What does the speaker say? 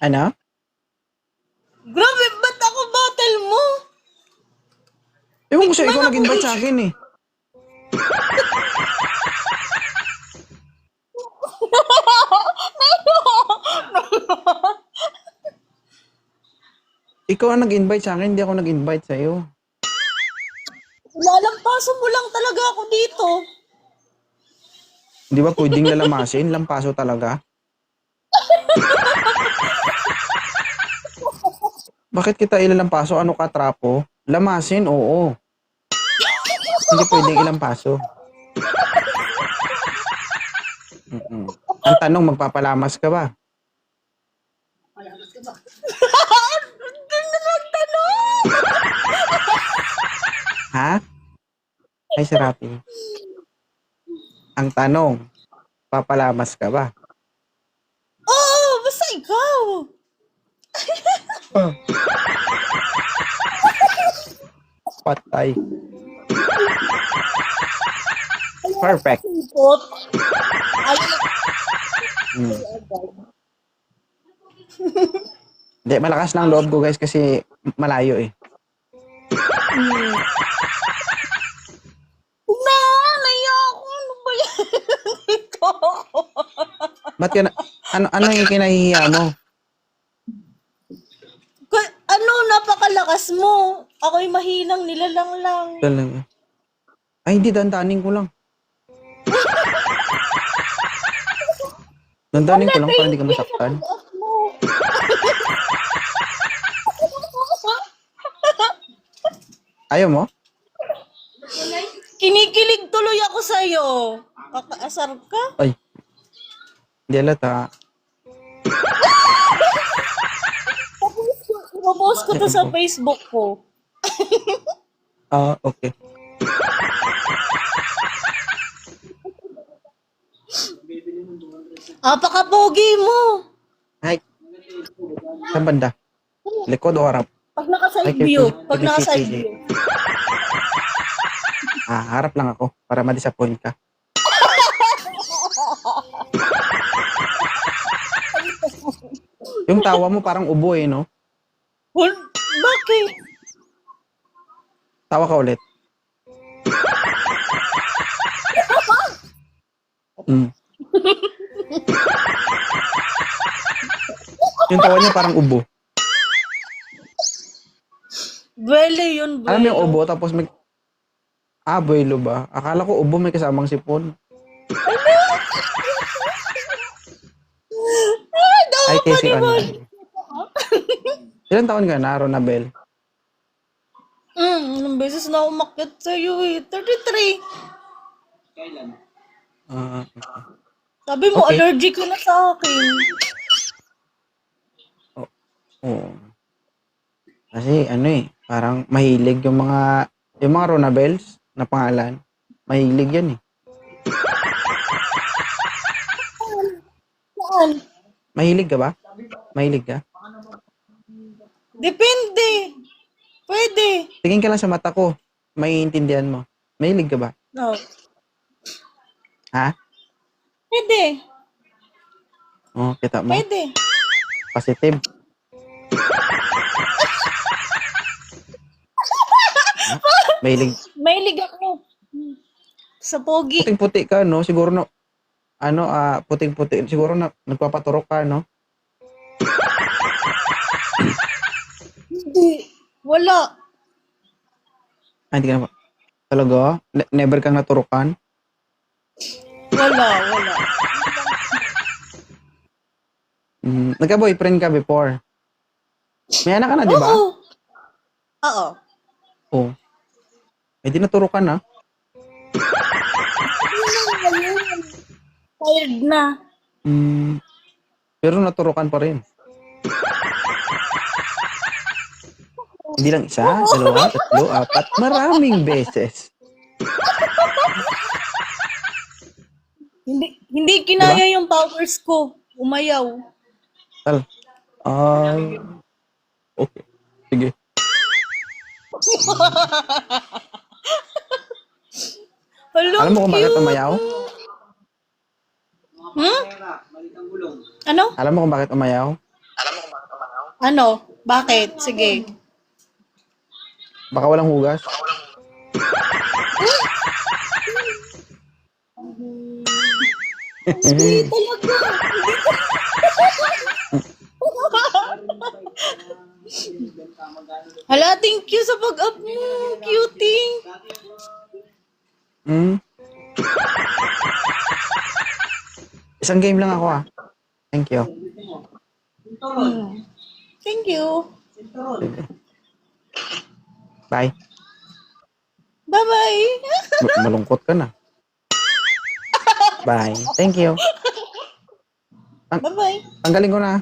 Ano? Grabe, ba't ako battle mo? Ewan ko sa'yo, ikaw Man, nag-invite sa akin eh. Ikaw ang nag-invite sa akin, hindi ako nag-invite sa'yo. Lalampaso mo lang talaga ako dito. Di ba pwedeng lalamasin? Lampaso talaga. Bakit kita ilalampaso? Ano ka, trapo? Lamasin, oo. Hindi pwedeng ilampaso. Ang tanong, magpapalamas ka ba? Hindi na nagtanong. Ha? Ay, si Rapi. Ang tanong, papalamas ka ba? Oo, basta ikaw. Patay. Perfect. Sipot. Ay, Hmm. Hindi, malakas lang loob ko guys kasi malayo eh. na, naiya ako. Ano ba yan? Dito. Ba't ka na, ano yung kinahihiya mo? Ano, napakalakas mo. Ako'y mahinang nilalang lang. Talaga. Ay, hindi, dandanin ko lang. Dandanin ko lang para hindi ka masaktan. Ayaw mo? Kinikilig tuloy ako sa'yo. Kakaasar ka? Ay. Hindi alata. Ipopost ko to sa Facebook ko. Ah, okay. Apaka-pogi mo. Ay. Saan banda? Likod o harap? Pag naka-side Ay, view. kay- Pag kay- naka-side kay- view. Ah, harap lang ako para ma-disappoint ka. Yung tawa mo parang ubo eh, no? Bakit? Tawa ka ulit. Mm. Yung tawa niya parang ubo. Buwelo yun, buwelo. Alam mo yung ubo tapos may... Ah, buwelo ba? Akala ko ubo may kasamang sipon. Ay, kasi ano. Ilan taon ka na, Ronabel? Ilang beses na umakyat sa'yo eh. 33. Ah, Sabi mo, Okay. allergic ka na sa akin. oo. Kasi ano eh, parang mahilig yung mga Ronabels na pangalan. Mahilig yan eh. Saan? Mahilig ka ba? Mahilig ka? Depende. Pwede. Tingin ka lang sa mata ko. Maiintindihan mo. Mahilig ka ba? No. Ha? Pwede. Oh, kita mo. Pwede. Positive. Mahilig. Mahilig ako. Sa pogi. Puting-puti ka, no? Siguro na, puting-puti. Siguro na, nagpapaturok ka, no? Hindi. Wala. Ah, hindi ka na. Talaga? Never kang naturukan? Wala. Nagka-boyfriend ka before? May anak ka na, di ba? Oo. Oo. Oo. Eh, di naturukan na. Tired na. Pero naturukan pa rin. Hindi lang isa, dalawa, tatlo, apat. Maraming beses. Hindi kinaya yung powers ko. Umayaw. Ay. Okay. Sige. Hello, Alam mo kung bakit cute. umayaw? Ano? Alam mo kung bakit umayaw? Ano? Bakit? Sige. Baka walang hugas. Sweet talaga. Hala, thank you sa pag-up mo. Cutie. Hmm? Isang game lang ako ah. Thank you. Thank you. Bye. Bye-bye. Malungkot ka na. Bye. Thank you. Bye-bye. Tanggalin ko na.